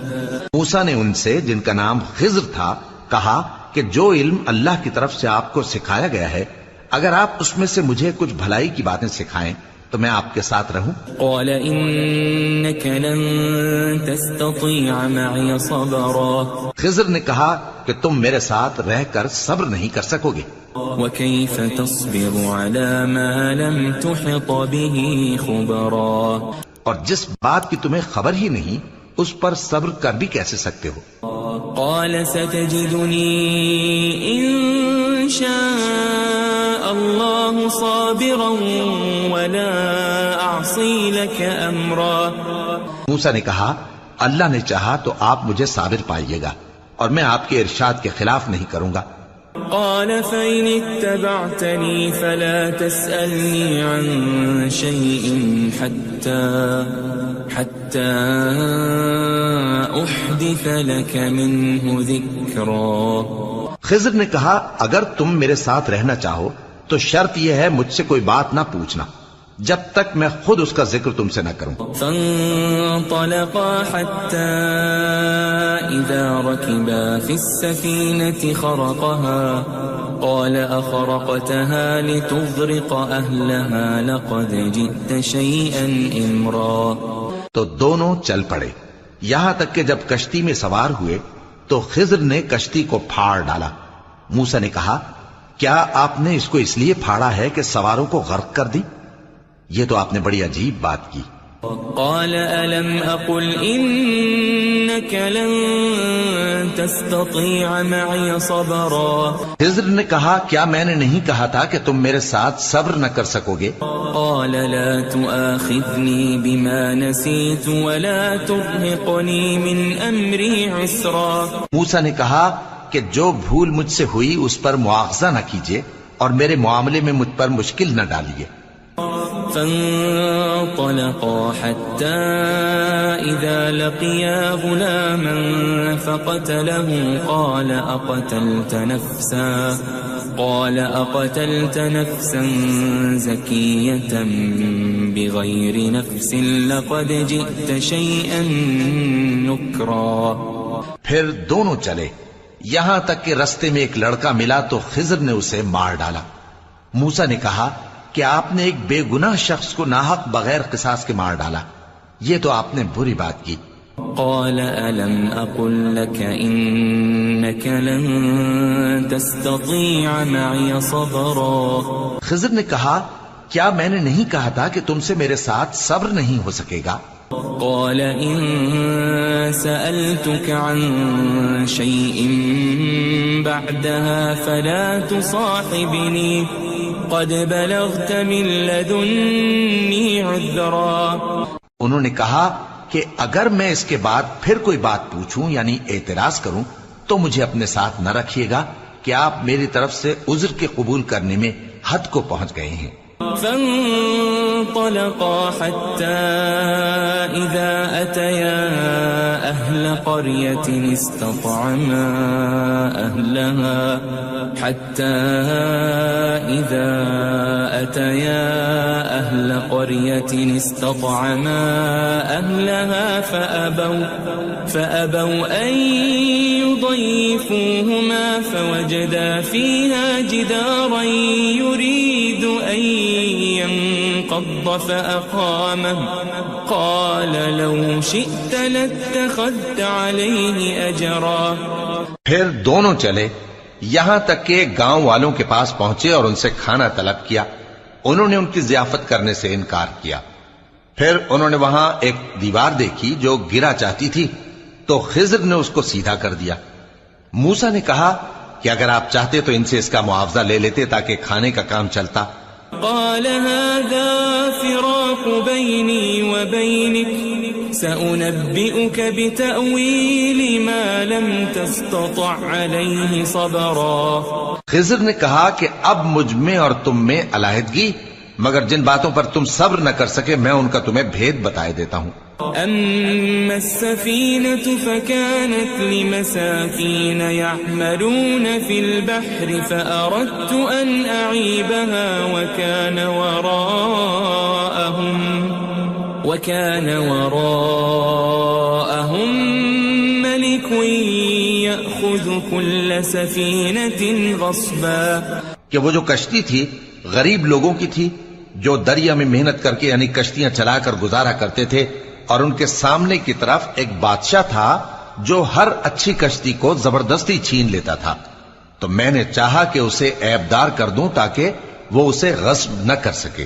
موسیٰ نے ان سے جن کا نام خضر تھا کہا کہ جو علم اللہ کی طرف سے آپ کو سکھایا گیا ہے، اگر آپ اس میں سے مجھے کچھ بھلائی کی باتیں سکھائیں تو میں آپ کے ساتھ رہوں۔ قال إنك لن تستطيع معي صبرا۔ خضر نے کہا کہ تم میرے ساتھ رہ کر صبر نہیں کر سکو گے۔ وكيف تصبر على ما لم تحط به خبرا۔ اور جس بات کی تمہیں خبر ہی نہیں اس پر صبر کر بھی کیسے سکتے ہو؟ قال ستجدني إن شاء الله صابرا ولا أعصي لك أمرا۔ موسیٰ نے کہا اللہ نے چاہا تو آپ مجھے صابر پائیے گا اور میں آپ کے ارشاد کے خلاف نہیں کروں گا۔ قال فإن اتبعتني فلا تسألني عن شيء حتى أحدث لك منه ذكرا۔ خضر نے کہا اگر تم میرے ساتھ رہنا چاہو تو شرط یہ ہے مجھ سے کوئی بات نہ پوچھنا جب تک میں خود اس کا ذکر تم سے نہ کروں۔ فانطلقا حتى إذا ركبا في السفينة خرقها قال أخرقتها لتغرق أهلها لقد جئت شيئا إمرا۔ تو دونوں چل پڑے یہاں تک کہ جب کشتی میں سوار ہوئے تو خضر نے کشتی کو پھاڑ ڈالا۔ موسیٰ نے کہا کیا آپ نے اس کو اس لیے پھاڑا ہے کہ سواروں کو غرق کر دی؟ یہ تو آپ نے بڑی عجیب بات کی۔ قال ألم أقل إنك لن تستطيع معي صبرا۔ خضر نے کہا کیا میں نے نہیں کہا تھا کہ تم میرے ساتھ صبر نہ کر سکو گے؟ قال لا تؤاخذني بما نسيت ولا ترهقني من أمري عسرا۔ موسیٰ نے کہا کہ جو بھول مجھ سے ہوئی اس پر مواخذہ نہ کیجیے اور میرے معاملے میں مجھ پر مشکل نہ ڈالیے۔ فانطلقا حتى إذا لقيا غلاما فقتله قال أقتلت نفسا زكية بغير نفس لقد جئت شيئا نكرا۔ پھر دونوں چلے یہاں تک کہ رستے میں ایک لڑکا ملا تو خضر نے اسے مار ڈالا۔ موسیٰ نے کہا کہ آپ نے ایک بے گناہ شخص کو ناحق بغیر قصاص کے مار ڈالا، یہ تو آپ نے بری بات کی۔ قال ألم أقل لك إنك لن تستطيع معي صبرا۔ خضر نے کہا کیا میں نے نہیں کہا تھا کہ تم سے میرے ساتھ صبر نہیں ہو سکے گا؟ قال إن سألتك عن شيء بعدها فلا تصاحبني قد بلغت من لدني عذرا۔ انہوں نے کہا کہ اگر میں اس کے بعد پھر کوئی بات پوچھوں یعنی اعتراض کروں تو مجھے اپنے ساتھ نہ رکھیے گا کہ آپ میری طرف سے عذر کے قبول کرنے میں حد کو پہنچ گئے ہیں۔ فانطلقا حتى إذا أتيا أهل قرية استطعما أهلها حتى إذا فأتيا أهل قرية استطعما أهلها فأبوا أن يضيفوهما فوجدا فيها جدارا يريد أن ينقض فأقامه قال لو شئت لاتخذت عليه أجرا. پھر دونوں چلے یہاں تک کہ گاؤں والوں کے پاس پہنچے اور ان سے کھانا طلب کیا. انہوں نے ان کی ضیافت کرنے سے انکار کیا. پھر انہوں نے وہاں ایک دیوار دیکھی جو گرا چاہتی تھی تو خضر نے اس کو سیدھا کر دیا. موسیٰ نے کہا کہ اگر آپ چاہتے تو ان سے اس کا معاوضہ لے لیتے تاکہ کھانے کا کام چلتا. قال هذا فراق بيني وبينك سأنبئك بتأويل ما لم تستطع عليه صبرا. خضر نے کہا کہ اب مجھ میں اور تم میں علیحدگی، مگر جن باتوں پر تم صبر نہ کر سکے میں ان کا تمہیں بھید بتائے دیتا ہوں. أما السفينة فكانت لمساكين يعملون في البحر فأردت أن أعيبها وكان وراءهم ملك يأخذ كل سفينة غصبا. کہ وہ جو کشتی تھی غریب لوگوں کی تھی جو دریا میں محنت کر کے یعنی کشتیاں چلا کر گزارا کرتے تھے، اور ان کے سامنے کی طرف ایک بادشاہ تھا جو ہر اچھی کشتی کو زبردستی چھین لیتا تھا. تو میں نے چاہا کہ اسے عیبدار کر دوں تاکہ وہ اسے غصب نہ کر سکے.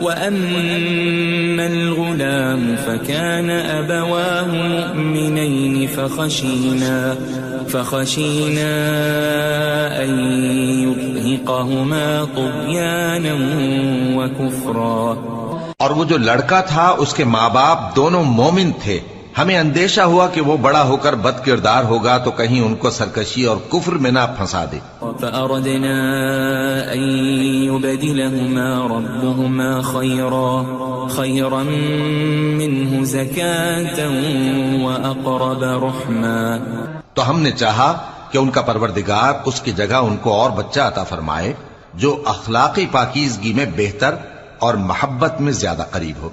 وَأَمَّا الْغُلَامُ فَكَانَ أَبَوَاهُ مُؤْمِنَيْنِ فَخَشِينَا أَن يُرْهِقَهُمَا طُغْيَانًا وَكُفْرًا. اور وہ جو لڑکا تھا اس کے ماں باپ دونوں مومن تھے. ہمیں اندیشہ ہوا کہ وہ بڑا ہو کر بد کردار ہوگا تو کہیں ان کو سرکشی اور کفر میں نہ پھنسا دے. فأردنا أن يبدلهما ربهما خيرا منه زكاة وأقرب رحما. تو ہم نے چاہا کہ ان کا پروردگار اس کی جگہ ان کو اور بچہ عطا فرمائے جو اخلاقی پاکیزگی میں بہتر اور محبت میں زیادہ قریب ہو.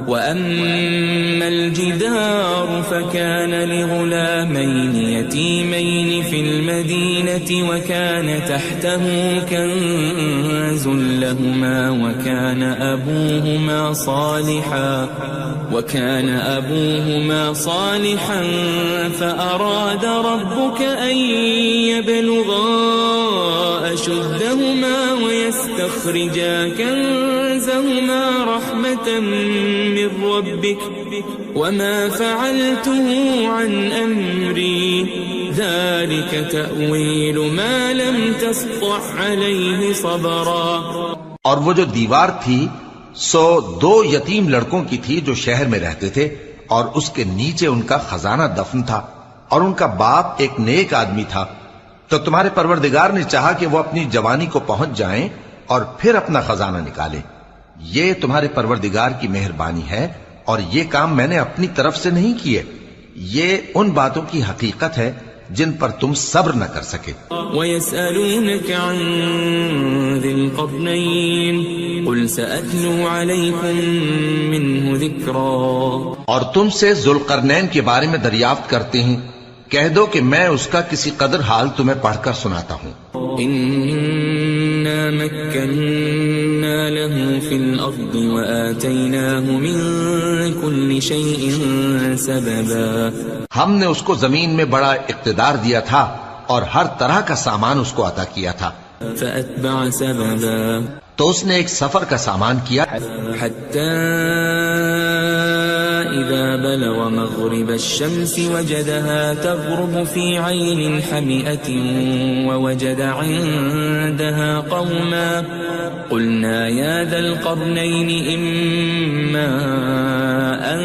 وَأَمَّا الْجِدَارُ فَكَانَ لِغُلَامَيْنِ يَتِيمَيْنِ فِي الْمَدِينَةِ وَكَانَ تَحْتَهُ كَنْزٌ لَهُمَا وَكَانَ أَبُوهُمَا صَالِحًا فَأَرَادَ رَبُّكَ أَن يَبْلُغَا أَشُدَّهُمَا وَيَسْتَخْرِجَا كَنزَهُمَا رَحْمَةً من ربك وما فعلته عن أمري ذلك تأويل ما لم تسطع عليه صبرا. اور وہ جو دیوار تھی سو دو یتیم لڑکوں کی تھی جو شہر میں رہتے تھے اور اس کے نیچے ان کا خزانہ دفن تھا اور ان کا باپ ایک نیک آدمی تھا. تو تمہارے پروردگار نے چاہا کہ وہ اپنی جوانی کو پہنچ جائیں اور پھر اپنا خزانہ نکالے. یہ تمہارے پروردگار کی مہربانی ہے اور یہ کام میں نے اپنی طرف سے نہیں کیے. یہ ان باتوں کی حقیقت ہے جن پر تم صبر نہ کر سکے. وَيَسْأَلُونَكَ عَنْ ذِي الْقَرْنَيْنِ قُلْ سَأَتْلُو عَلَيْكُمْ مِنْهُ ذِكْرًا. اور تم سے ذوالقرنین کے بارے میں دریافت کرتے ہیں، کہہ دو کہ میں اس کا کسی قدر حال تمہیں پڑھ کر سناتا ہوں. إِنَّا مَكَّنَّا لَهُ فِي الْأَرْضِ وَآتَيْنَاهُ مِن كُلِّ شَيْءٍ سَبَبًا. ہم نے اس کو زمین میں بڑا اقتدار دیا تھا اور ہر طرح کا سامان اس کو عطا کیا تھا. فَأَتْبَعَ سَبَبًا. تو اس نے ایک سفر کا سامان کیا حَتَّى إِذَا بَلَغَ مَغْرِبَ الشَّمْسِ وَجَدَهَا تَغْرُبُ فِي عَيْنٍ حَمِئَةٍ وَوَجَدَ عِندَهَا قَوْمًا قُلْنَا يَا ذَا الْقَرْنَيْنِ إِمَّا أَن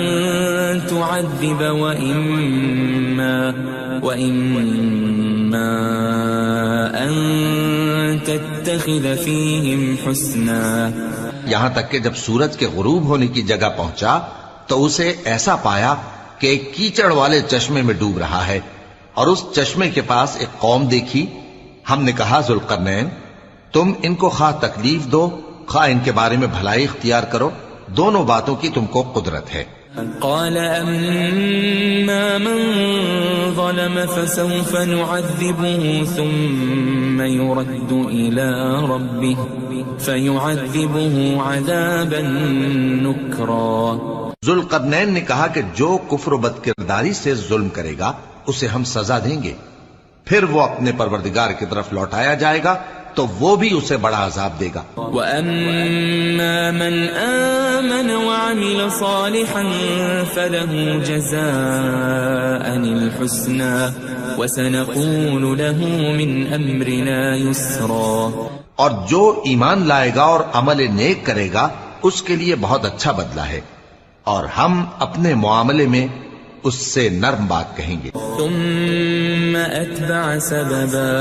تُعَذِّبَ وَإِمَّا أَن تَتَّخِذَ فِيهِمْ حُسْنًا. یہاں تک کہ جب سورج کے غروب ہونے کی جگہ پہنچا تو اسے ایسا پایا کہ ایک کیچڑ والے چشمے میں ڈوب رہا ہے اور اس چشمے کے پاس ایک قوم دیکھی. ہم نے کہا ذوالقرنین تم ان کو خواہ تکلیف دو خواہ ان کے بارے میں بھلائی اختیار کرو، دونوں باتوں کی تم کو قدرت ہے۔ قال أما من ظلم فسوف نعذبه ثم يرد إلى ربه فيعذبه عذابا نكرا۔ ذوالقرنین نے کہا کہ جو کفر و بد کرداری سے ظلم کرے گا اسے ہم سزا دیں گے، پھر وہ اپنے پروردگار کی طرف لوٹایا جائے گا تو وہ بھی اسے بڑا عذاب دے گا۔ وَأَمَّا مَنْ آمَنَ وَعَمِلَ صَالِحًا فَلَهُ جَزَاءً الْحُسْنَى وَسَنَقُولُ لَهُ مِنْ أَمْرِنَا يُسْرًا۔ اور جو ایمان لائے گا اور عمل نیک کرے گا اس کے لیے بہت اچھا بدلہ ہے، اور ہم اپنے معاملے میں اس سے نرم بات کہیں گے۔ ثم اتبع سببا،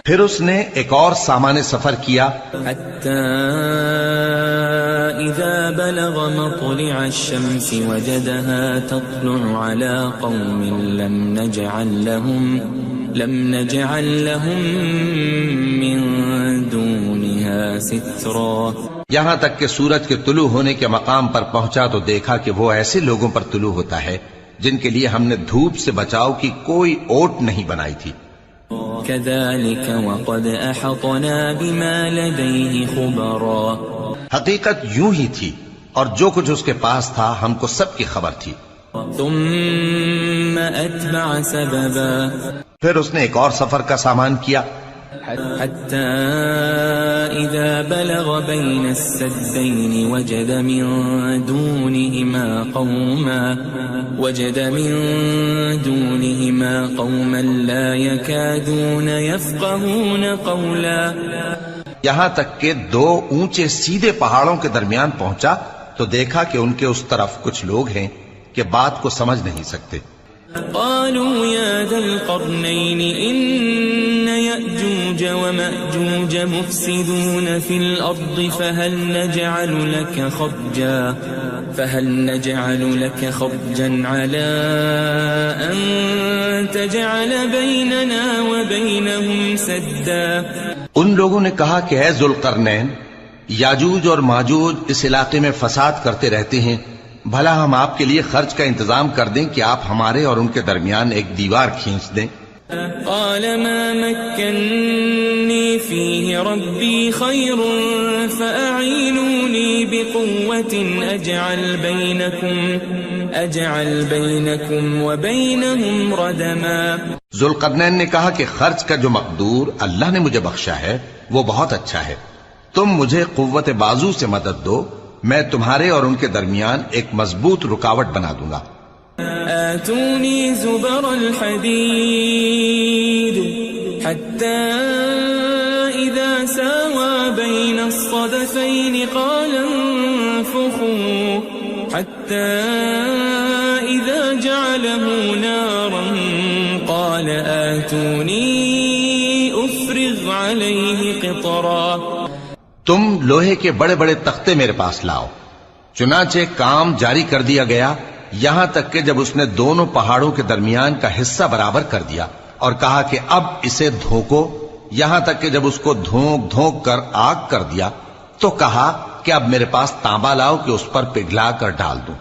پھر اس نے ایک اور سامان سفر کیا، حتى اذا بلغ مطلع الشمس وجدها تطلع على قوم لم نجعل لهم من دونها سترا۔ یہاں تک کہ سورج کے طلوع ہونے کے مقام پر پہنچا تو دیکھا کہ وہ ایسے لوگوں پر طلوع ہوتا ہے جن کے لیے ہم نے دھوپ سے بچاؤ کی کوئی اوٹ نہیں بنائی تھی۔ كذلك وقد احطنا بما لديه خبرا، حقیقت یوں ہی تھی اور جو کچھ اس کے پاس تھا ہم کو سب کی خبر تھی۔ ثم اتبع سببا، پھر اس نے ایک اور سفر کا سامان کیا، حتى إذا بلغ بين السدين وجد من دونهما قوما لا يكادون يفقهون قولا۔ یہاں تک کہ دو اونچے سیدھے پہاڑوں کے درمیان پہنچا تو دیکھا کہ ان کے اس طرف کچھ لوگ ہیں کہ بات کو سمجھ نہیں سکتے۔ قالوا يا ذا القرنين إن يأجوج ومأجوج مفسدون في الأرض فهل نجعل لك خرجا على أن تجعل بيننا وبينهم سدا۔ ان لوگوں نے کہا کہ اے ذوالقرنین، یاجوج اور ماجوج اس علاقے میں فساد کرتے رہتے ہیں، بھلا ہم آپ کے لیے خرچ کا انتظام کر دیں کہ آپ ہمارے اور ان کے درمیان ایک دیوار کھینچ دیں۔ قال ما مكنني فيه ربي خير فأعينوني بقوة أجعل بينكم وبينهم ردما۔ ذوالقرنین نے کہا کہ خرچ کا جو مقدور اللہ نے مجھے بخشا ہے وہ بہت اچھا ہے، تم مجھے قوت بازو سے مدد دو، میں تمہارے اور ان کے درمیان ایک مضبوط رکاوٹ بنا دوں گا۔ آتوني زبر الحديد حتى إذا ساوى بين الصدفين قال انفخوا حتى إذا جعله نارا قال آتوني أفرغ عليه قطرا۔ تم لوہے کے بڑے بڑے تختے میرے پاس لاؤ۔ چنانچہ کام جاری کر دیا گیا یہاں تک کہ جب اس نے دونوں پہاڑوں کے درمیان کا حصہ برابر کر دیا اور کہا کہ اب اسے دھوکو، یہاں تک کہ جب اس کو دھونک دھونک کر آگ کر دیا تو کہا کہ اب میرے پاس تانبا لاؤ کہ اس پر پگھلا کر ڈال دوں۔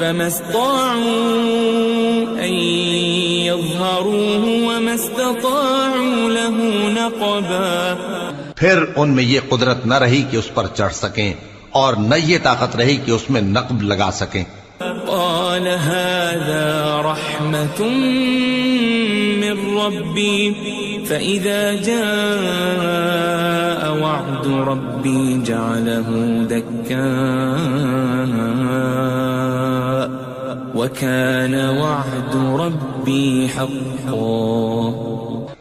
فما استطاعوا أن يظهروه وما استطاعوا له نقبا۔ پھر ان میں یہ قدرت نہ رہی کہ اس پر چڑھ سکیں اور نہ یہ طاقت رہی کہ اس میں نقب لگا سکیں۔ قال هذا رحمة من ربي فإذا جاء وعد ربي جعله دكاء وكان وعد ربي حقا۔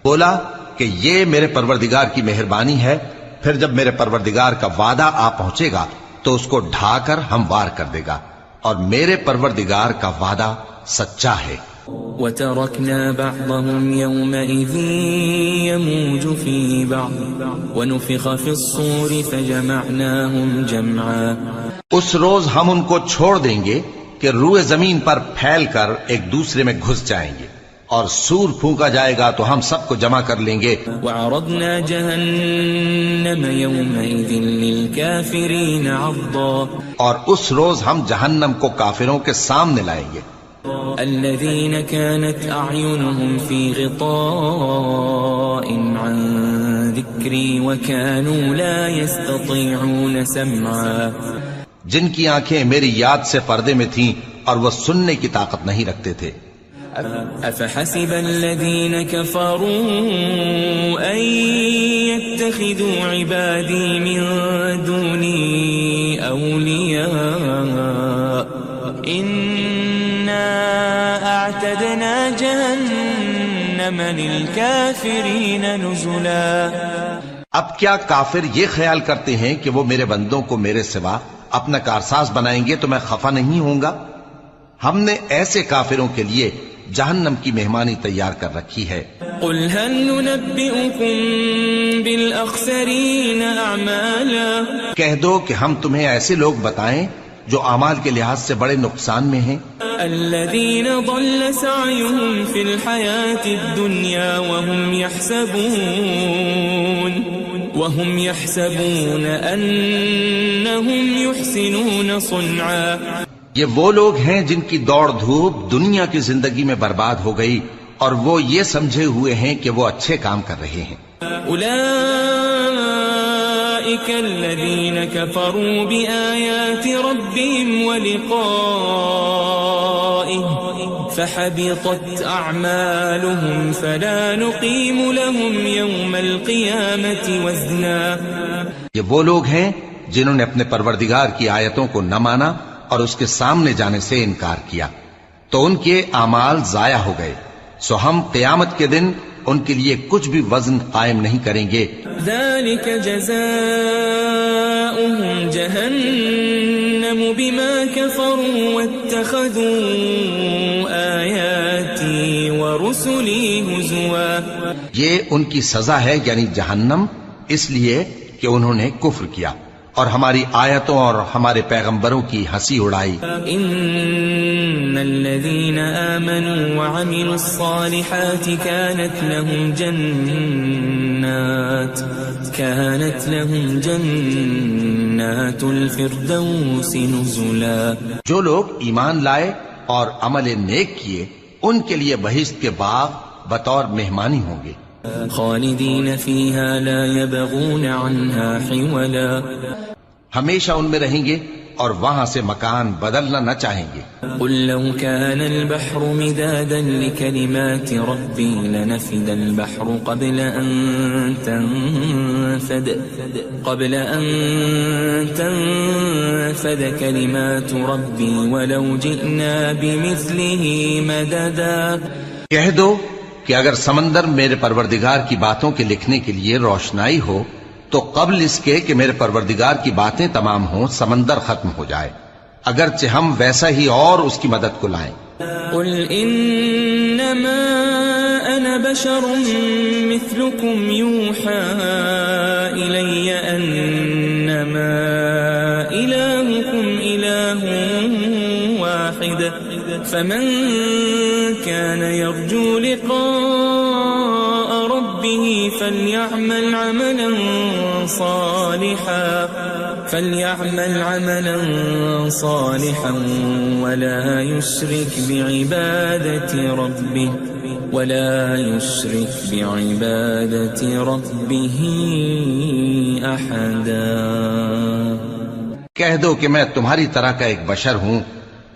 بولا کہ یہ میرے پروردگار کی مہربانی ہے، پھر جب میرے پروردگار کا وعدہ آ پہنچے گا تو اس کو ڈھا کر ہموار کر دے گا، اور میرے پروردگار کا وعدہ سچا ہے۔ وَتَرَكْنَا بَعْضَهُمْ يَوْمَئِذٍ يَمُوجُ فِي بَعْضٍ وَنُفِخَ فِي الصُّورِ فَجَمَعْنَاهُمْ جَمْعًا۔ اس روز ہم ان کو چھوڑ دیں گے کہ روئے زمین پر پھیل کر ایک دوسرے میں گھس جائیں گے، اور سور پھونکا جائے گا تو ہم سب کو جمع کر لیں گے۔ وَعَرَضْنَا جَهَنَّمَ جهنم يومئذ للكافرين عرضا اور اس روز ہم جہنم کو کافروں کے سامنے لائیں گے. الذين كانت أعينهم في غطاء عن ذكري وكانوا لا يستطيعون سمعا جن کی آنکھیں میری یاد سے پردے میں تھیں اور وہ سننے کی طاقت نہیں رکھتے تھے. أفحسب الذين كفروا أن يتخذوا عبادي من دوني أولياء إنا أعتدنا جهنم للكافرين نزلا. اب کیا کافر یہ خیال کرتے ہیں کہ وہ میرے بندوں کو میرے سوا اپنا کارساز بنائیں گے تو میں خفا نہیں ہوں گا؟ ہم نے ایسے کافروں کے لیے جہنم کی مہمانی تیار کر رکھی ہے. قل هل ننبئكم بالأخسرين أعمالا کہہ دو کہ ہم تمہیں ایسے لوگ بتائیں جو اعمال کے لحاظ سے بڑے نقصان میں ہیں. الذين ضل سعيهم في الحياة الدنيا وهم يحسبون أنهم يحسنون صنعا. یہ وہ لوگ ہیں جن کی دوڑ دھوپ دنیا کی زندگی میں برباد ہو گئی اور وہ یہ سمجھے ہوئے ہیں کہ وہ اچھے کام کر رہے ہیں. أولئك الذين كفروا بآيات ربهم ولقائه فحبطت أعمالهم فلا نقيم لهم يوم القيامة وزنا. یہ وہ لوگ ہیں جنہوں نے اپنے پروردگار کی آیتوں کو نہ مانا اور اس کے سامنے جانے سے انکار کیا تو ان کے اعمال ضائع ہو گئے، سو ہم قیامت کے دن ان کے لیے کچھ بھی وزن قائم نہیں کریں گے. ذلك جزاؤهم جهنم بما كفروا واتخذوا آياتي ورسلي هزوا. یہ ان کی سزا ہے یعنی جہنم، اس لیے کہ انہوں نے کفر کیا اور ہماری آیتوں اور ہمارے پیغمبروں کی ہنسی اڑائی. ان الذين آمنوا وعملوا الصالحات كانت لهم جنات الفردوس نزلا. جو لوگ ایمان لائے اور عمل نیک کیے ان کے لیے بہشت کے باغ بطور مہمانی ہوں گے. خالدین فیہا لا یبغون عنہا حولا. ہمیشہ ان میں رہیں گے اور وہاں سے مکان بدلنا نہ چاہیں گے. قل لو كان البحر مدادا لكلمات ربي لنفد البحر قبل أن تنفد كلمات ربي ولو جئنا بمثله مددا. کہہ دو کہ اگر سمندر میرے پروردگار کی باتوں کے لکھنے کے لیے روشنائی ہو تو قبل اس کے کہ میرے پروردگار کی باتیں تمام ہوں سمندر ختم ہو جائے، اگرچہ ہم ویسا ہی اور اس کی مدد کو لائیں. قل انما انا بشر مثلكم يوحى الي انما الهكم اله واحد فمن كان يرجو لقاء ربه فليعمل عملا صالحا ولا يشرك بعبادة ربه أحدا. کہہ دو کہ میں تمہاری طرح کا ایک بشر ہوں،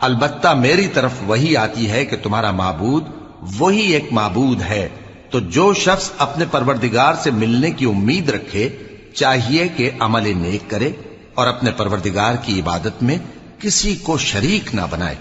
البتہ میری طرف وہی آتی ہے کہ تمہارا معبود وہی ایک معبود ہے. تو جو شخص اپنے پروردگار سے ملنے کی امید رکھے چاہیے کہ عمل نیک کرے اور اپنے پروردگار کی عبادت میں کسی کو شریک نہ بنائے.